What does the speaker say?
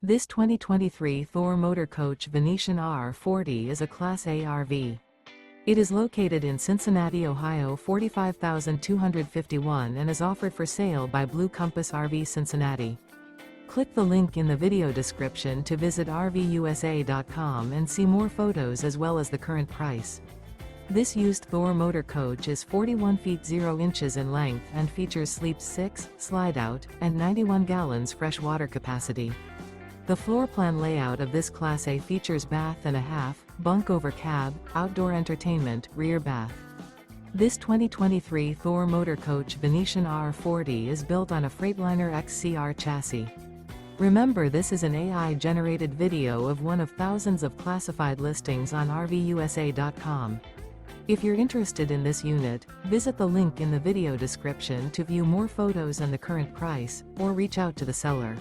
This 2023 Thor Motor Coach Venetian R40 is a Class A RV. It is located in Cincinnati, Ohio 45251 and is offered for sale by Blue Compass RV Cincinnati. Click the link in the video description to visit RVUSA.com and see more photos as well as the current price. This used Thor motor coach is 41 feet 0 inches in length and features sleep 6, slide-out, and 91 gallons fresh water capacity. The floor plan layout of this Class A features bath and a half, bunk over cab, outdoor entertainment, rear bath. This 2023 Thor Motor Coach Venetian R40 is built on a Freightliner XC-R chassis. Remember, this is an AI-generated video of one of thousands of classified listings on RVUSA.com. If you're interested in this unit, visit the link in the video description to view more photos and the current price, or reach out to the seller.